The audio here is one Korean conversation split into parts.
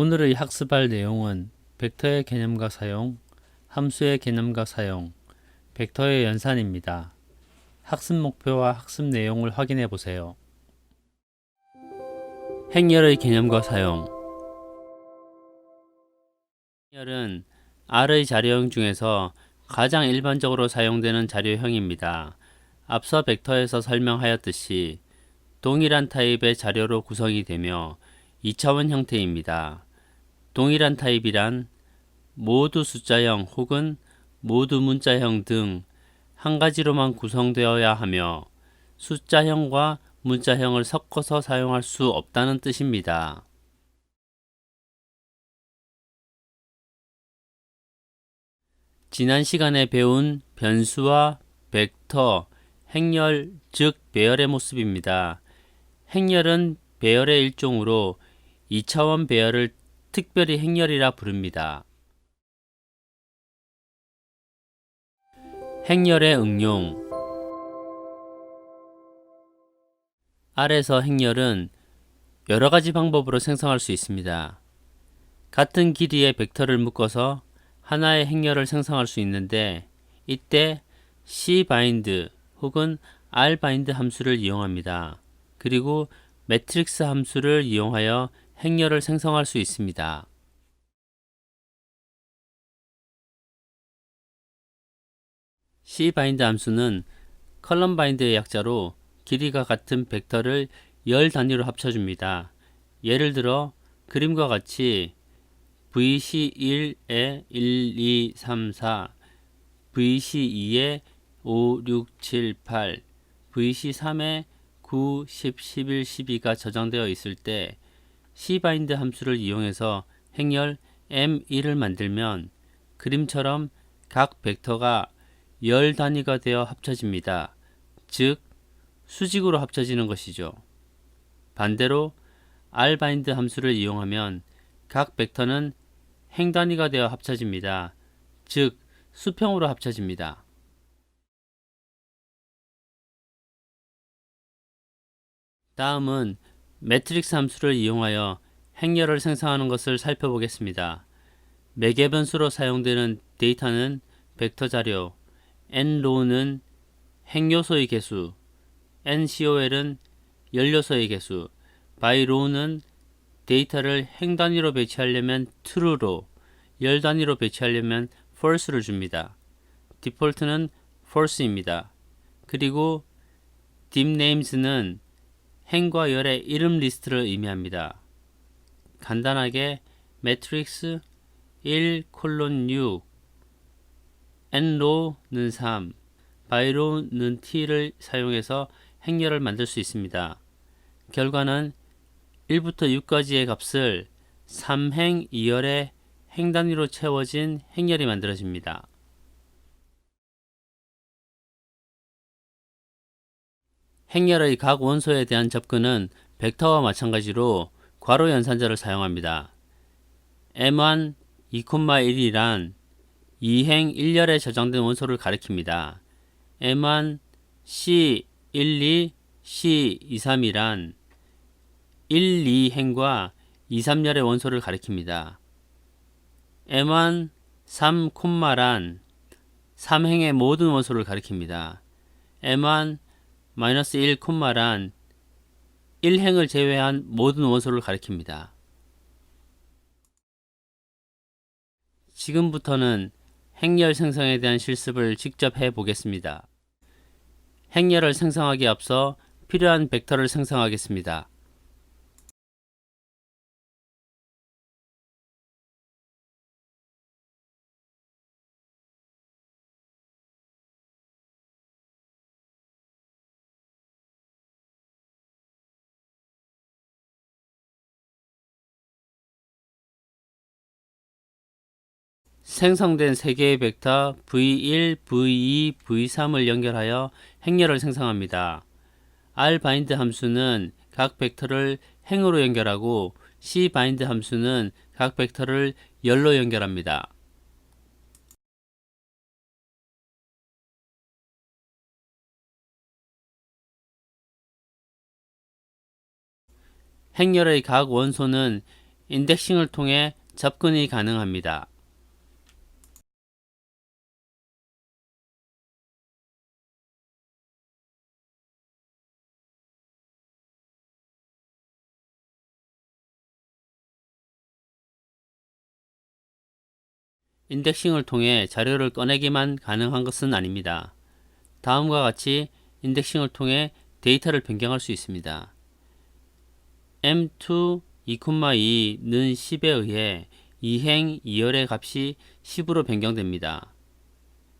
오늘의 학습할 내용은 벡터의 개념과 사용, 함수의 개념과 사용, 벡터의 연산입니다. 학습 목표와 학습 내용을 확인해 보세요. 행렬의 개념과 사용. 행렬은 R의 자료형 중에서 가장 일반적으로 사용되는 자료형입니다. 앞서 벡터에서 설명하였듯이 동일한 타입의 자료로 구성이 되며 2차원 형태입니다. 동일한 타입이란 모두 숫자형 혹은 모두 문자형 등 한 가지로만 구성되어야 하며 숫자형과 문자형을 섞어서 사용할 수 없다는 뜻입니다. 지난 시간에 배운 변수와 벡터, 행렬, 즉 배열의 모습입니다. 행렬은 배열의 일종으로 2차원 배열을 특별히 행렬이라 부릅니다. 행렬의 응용. R에서 행렬은 여러 가지 방법으로 생성할 수 있습니다. 같은 길이의 벡터를 묶어서 하나의 행렬을 생성할 수 있는데 이때 cbind 혹은 rbind 함수를 이용합니다. 그리고 매트릭스 함수를 이용하여 행렬을 생성할 수 있습니다. cbind 함수는 컬럼바인드의 약자로 길이가 같은 벡터를 열 단위로 합쳐줍니다. 예를 들어 그림과 같이 VC1에 1, 2, 3, 4, VC2에 5, 6, 7, 8, VC3에 9, 10, 11, 12가 저장되어 있을 때 cbind 함수를 이용해서 행렬 M1을 만들면 그림처럼 각 벡터가 열 단위가 되어 합쳐집니다. 즉 수직으로 합쳐지는 것이죠. 반대로 rbind 함수를 이용하면 각 벡터는 행 단위가 되어 합쳐집니다. 즉 수평으로 합쳐집니다. 다음은 매트릭스 함수를 이용하여 행렬을 생성하는 것을 살펴보겠습니다. 매개 변수로 사용되는 데이터는 벡터 자료, nrow는 행요소의 개수, ncol은 열요소의 개수, byRow는 데이터를 행 단위로 배치하려면 true로, 열 단위로 배치하려면 false를 줍니다. 디폴트는 false입니다. 그리고 dimnames는 행과 열의 이름 리스트를 의미합니다. 간단하게 매트릭스 1, 6, nrow는 3, byrow는 t를 사용해서 행렬을 만들 수 있습니다. 결과는 1부터 6까지의 값을 3행 2열의 행 단위로 채워진 행렬이 만들어집니다. 행렬의 각 원소에 대한 접근은 벡터와 마찬가지로 괄호 연산자를 사용합니다. M1 2,1이란 2행 1열에 저장된 원소를 가리킵니다. M1 C12 C23이란 1, 2행과 2, 3열의 원소를 가리킵니다. M1 3란 3행의 모든 원소를 가리킵니다. M1 -1, 란 1행을 제외한 모든 원소를 가리킵니다. 지금부터는 행렬 생성에 대한 실습을 직접 해 보겠습니다. 행렬을 생성하기 앞서 필요한 벡터를 생성하겠습니다. 생성된 3개의 벡터 v1, v2, v3을 연결하여 행렬을 생성합니다. rbind 함수는 각 벡터를 행으로 연결하고 cbind 함수는 각 벡터를 열로 연결합니다. 행렬의 각 원소는 인덱싱을 통해 접근이 가능합니다. 인덱싱을 통해 자료를 꺼내기만 가능한 것은 아닙니다. 다음과 같이 인덱싱을 통해 데이터를 변경할 수 있습니다. M2 2,2는 10에 의해 2행 2열의 값이 10으로 변경됩니다.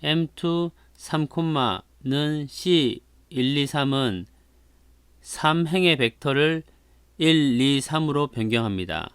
M2 3,는 C 1, 2, 3은 3행의 벡터를 1, 2, 3으로 변경합니다.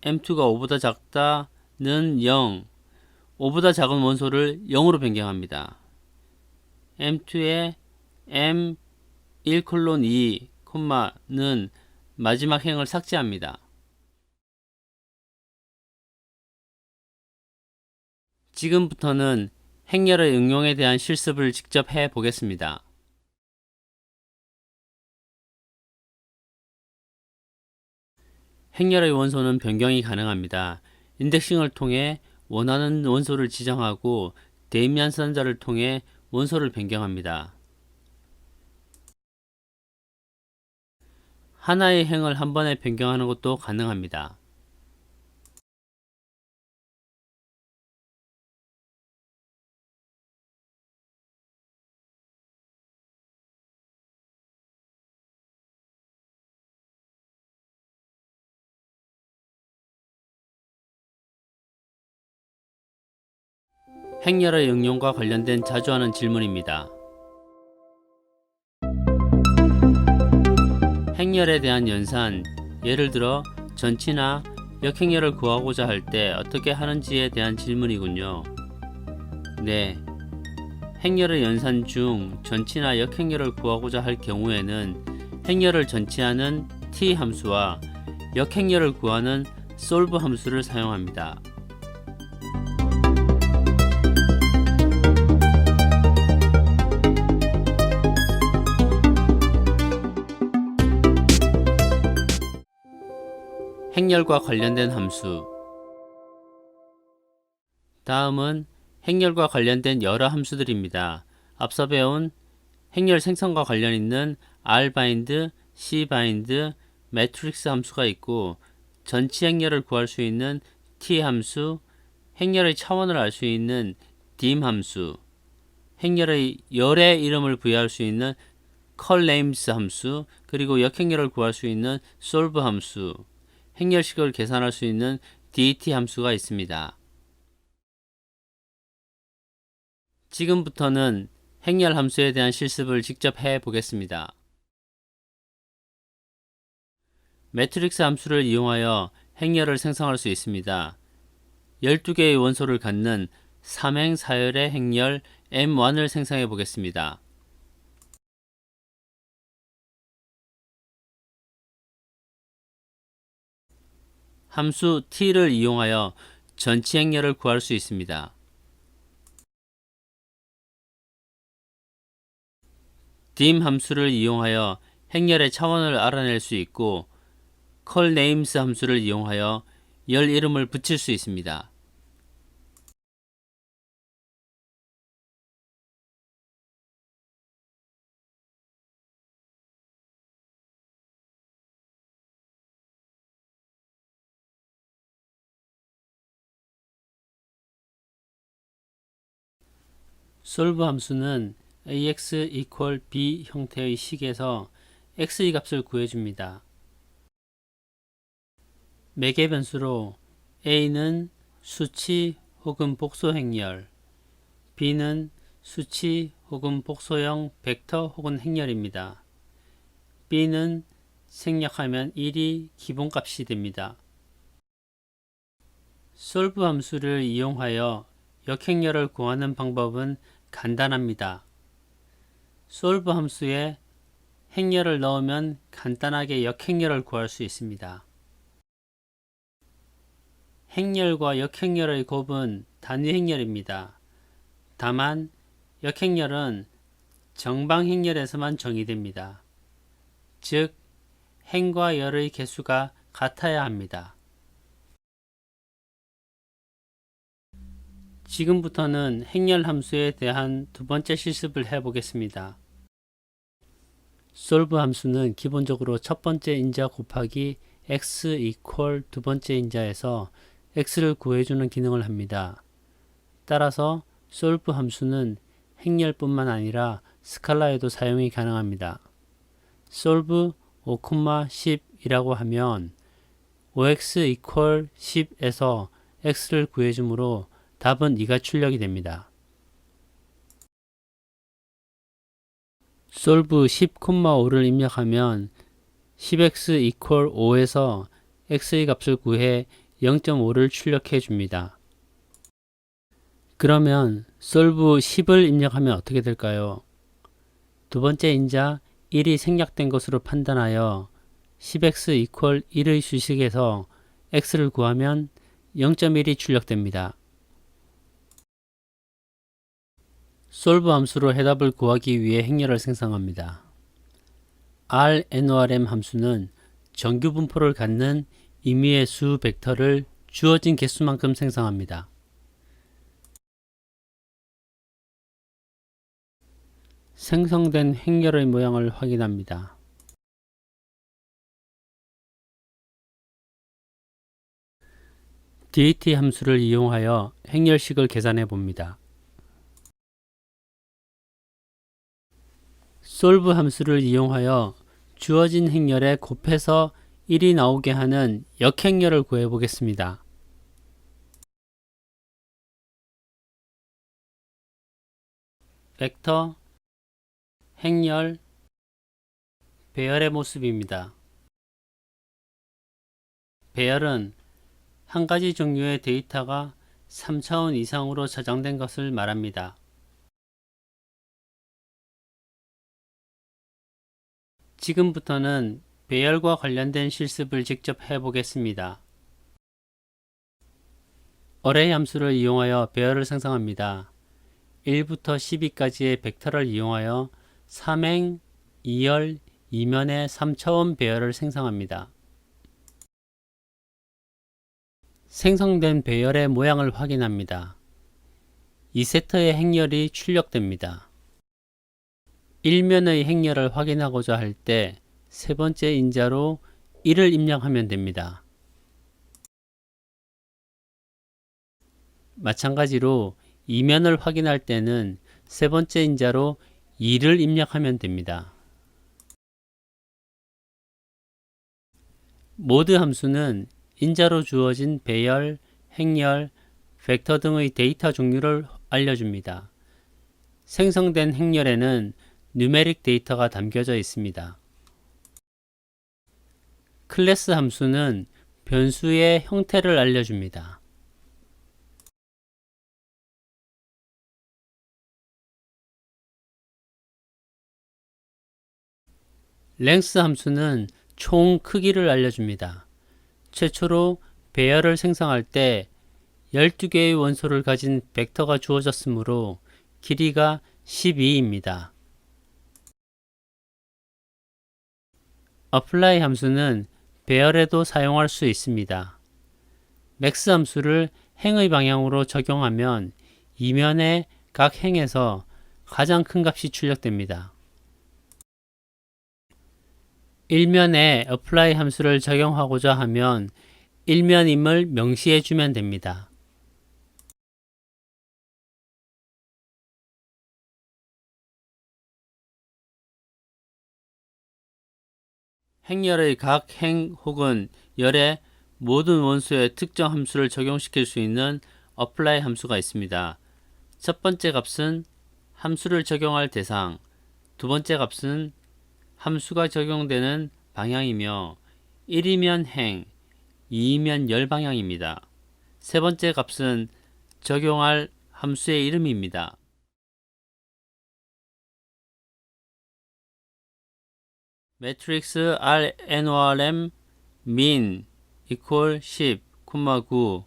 M2가 5보다 작다는 0, 5보다 작은 원소를 0으로 변경합니다. M2의 M 1,2, 는 마지막 행을 삭제합니다. 지금부터는 행렬의 응용에 대한 실습을 직접 해 보겠습니다. 행렬의 원소는 변경이 가능합니다. 인덱싱을 통해 원하는 원소를 지정하고 데미안 선자를 통해 원소를 변경합니다. 하나의 행을 한 번에 변경하는 것도 가능합니다. 행렬의 응용과 관련된 자주 하는 질문입니다. 행렬에 대한 연산, 예를 들어 전치나 역행렬을 구하고자 할 때 어떻게 하는지에 대한 질문이군요. 네, 행렬의 연산 중 전치나 역행렬을 구하고자 할 경우에는 행렬을 전치하는 t 함수와 역행렬을 구하는 solve 함수를 사용합니다. 행렬과 관련된 함수. 다음은 행렬과 관련된 여러 함수들입니다. 앞서 배운 행렬 생성과 관련 있는 rbind, cbind, 매트릭스 함수가 있고 전치 행렬을 구할 수 있는 t 함수, 행렬의 차원을 알 수 있는 dim 함수, 행렬의 열의 이름을 부여할 수 있는 callNames 함수, 그리고 역행렬을 구할 수 있는 solve 함수, 행렬식을 계산할 수 있는 det 함수가 있습니다. 지금부터는 행렬 함수에 대한 실습을 직접 해 보겠습니다. 매트릭스 함수를 이용하여 행렬을 생성할 수 있습니다. 12개의 원소를 갖는 3행 4열의 행렬 M1을 생성해 보겠습니다. 함수 t를 이용하여 전치 행렬을 구할 수 있습니다. dim 함수를 이용하여 행렬의 차원을 알아낼 수 있고 callNames 함수를 이용하여 열 이름을 붙일 수 있습니다. solve 함수는 ax equal b 형태의 식에서 x의 값을 구해줍니다. 매개 변수로 a는 수치 혹은 복소 행렬, b는 수치 혹은 복소형 벡터 혹은 행렬입니다. b는 생략하면 1이 기본값이 됩니다. solve 함수를 이용하여 역행렬을 구하는 방법은 간단합니다. solve 함수에 행렬을 넣으면 간단하게 역행렬을 구할 수 있습니다. 행렬과 역행렬의 곱은 단위 행렬입니다. 다만 역행렬은 정방 행렬에서만 정의됩니다. 즉 행과 열의 개수가 같아야 합니다. 지금부터는 행렬 함수에 대한 두 번째 실습을 해보겠습니다. solve 함수는 기본적으로 첫 번째 인자 곱하기 x equal 두 번째 인자에서 x를 구해주는 기능을 합니다. 따라서 solve 함수는 행렬뿐만 아니라 스칼라에도 사용이 가능합니다. solve 5,10이라고 하면 5x equal 10에서 x를 구해주므로 답은 2가 출력이 됩니다. solve 10,5를 입력하면 10x equal 5에서 x의 값을 구해 0.5를 출력해 줍니다. 그러면 solve 10을 입력하면 어떻게 될까요? 두 번째 인자 1이 생략된 것으로 판단하여 10x equal 1의 수식에서 x를 구하면 0.1이 출력됩니다. solve 함수로 해답을 구하기 위해 행렬을 생성합니다. rnorm 함수는 정규 분포를 갖는 임의의 수 벡터를 주어진 개수만큼 생성합니다. 생성된 행렬의 모양을 확인합니다. dat 함수를 이용하여 행렬식을 계산해 봅니다. solve 함수를 이용하여 주어진 행렬에 곱해서 1이 나오게 하는 역행렬을 구해 보겠습니다. 벡터, 행렬, 배열의 모습입니다. 배열은 한 가지 종류의 데이터가 3차원 이상으로 저장된 것을 말합니다. 지금부터는 배열과 관련된 실습을 직접 해보겠습니다. array 함수를 이용하여 배열을 생성합니다. 1부터 12까지의 벡터를 이용하여 3행, 2열, 2면의 3차원 배열을 생성합니다. 생성된 배열의 모양을 확인합니다. 2세트의 행렬이 출력됩니다. 1면의 행렬을 확인하고자 할 때 세 번째 인자로 1을 입력하면 됩니다. 마찬가지로 2면을 확인할 때는 세 번째 인자로 2를 입력하면 됩니다. mode 함수는 인자로 주어진 배열, 행렬, 벡터 등의 데이터 종류를 알려줍니다. 생성된 행렬에는 누메릭 데이터가 담겨져 있습니다. 클래스 함수는 변수의 형태를 알려줍니다. length 함수는 총 크기를 알려줍니다. 최초로 배열을 생성할 때 12개의 원소를 가진 벡터가 주어졌으므로 길이가 12입니다. apply 함수는 배열에도 사용할 수 있습니다. max 함수를 행의 방향으로 적용하면 이면의 각 행에서 가장 큰 값이 출력됩니다. 일면에 apply 함수를 적용하고자 하면 일면임을 명시해 주면 됩니다. 행렬의 각 행 혹은 열의 모든 원소에 특정 함수를 적용시킬 수 있는 apply 함수가 있습니다. 첫 번째 값은 함수를 적용할 대상, 두 번째 값은 함수가 적용되는 방향이며 1이면 행, 2이면 열 방향입니다. 세 번째 값은 적용할 함수의 이름입니다. 매트릭스 rnorm min equal 10, 9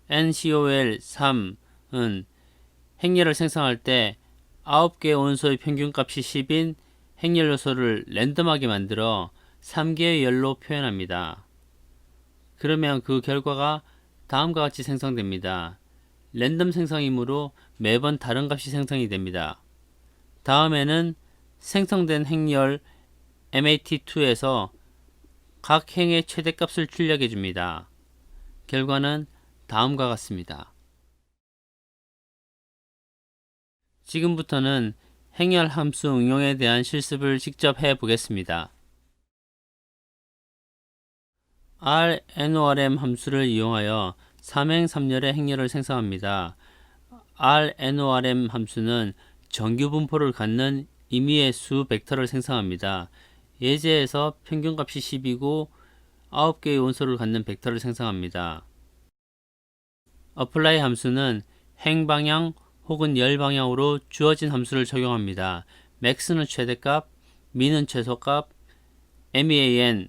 ncol 3은 행렬을 생성할 때 9개의 원소의 평균값이 10인 행렬 요소를 랜덤하게 만들어 3개의 열로 표현합니다. 그러면 그 결과가 다음과 같이 생성됩니다. 랜덤 생성이므로 매번 다른 값이 생성이 됩니다. 다음에는 생성된 행열 MAT2에서 각 행의 최대값을 출력해 줍니다. 결과는 다음과 같습니다. 지금부터는 행열 함수 응용에 대한 실습을 직접 해 보겠습니다. rnorm 함수를 이용하여 삼행삼열의 행렬을 생성합니다. rnorm 함수는 정규 분포를 갖는 임의의 수 벡터를 생성합니다. 예제에서 평균값이 10이고 9개의 원소를 갖는 벡터를 생성합니다. apply 함수는 행방향 혹은 열방향으로 주어진 함수를 적용합니다. max는 최대값, min은 최소값, mean은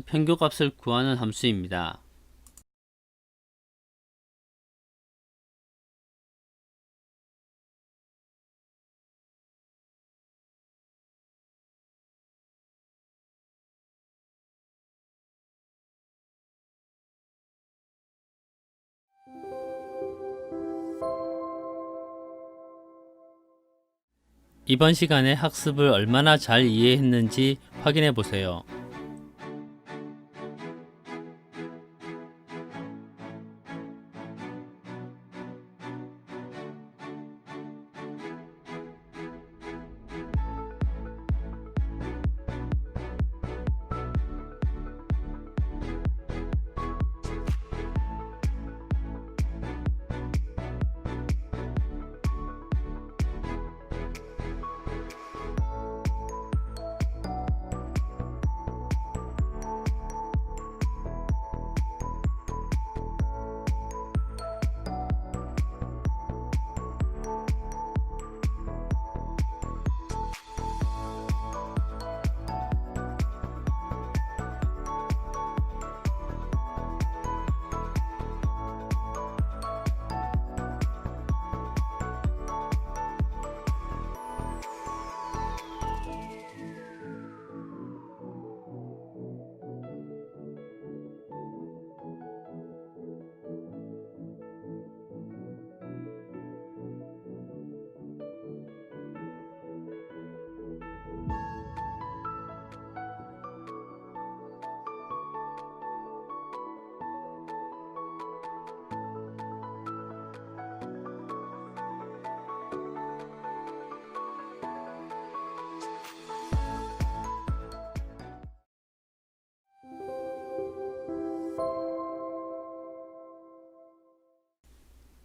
평균값을 구하는 함수입니다. 이번 시간에 학습을 얼마나 잘 이해했는지 확인해 보세요.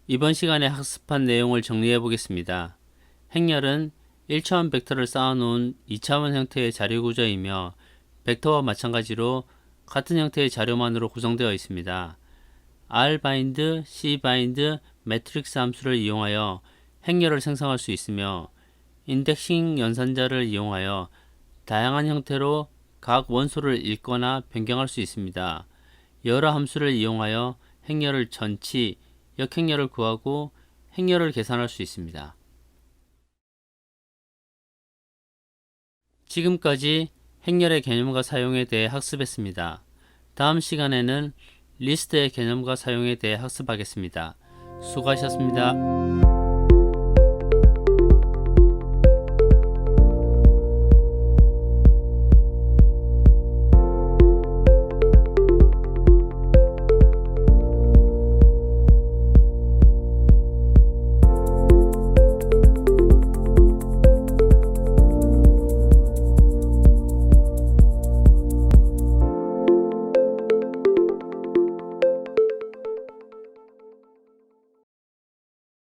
이번 시간에 학습한 내용을 정리해 보겠습니다. 행렬은 1차원 벡터를 쌓아놓은 2차원 형태의 자료 구조이며 벡터와 마찬가지로 같은 형태의 자료만으로 구성되어 있습니다. rbind, cbind, 매트릭스 함수를 이용하여 행렬을 생성할 수 있으며 인덱싱 연산자를 이용하여 다양한 형태로 각 원소를 읽거나 변경할 수 있습니다. 여러 함수를 이용하여 행렬을 전치, 역행렬을 구하고 행렬을 계산할 수 있습니다. 지금까지 행렬의 개념과 사용에 대해 학습했습니다. 다음 시간에는 리스트의 개념과 사용에 대해 학습하겠습니다. 수고하셨습니다.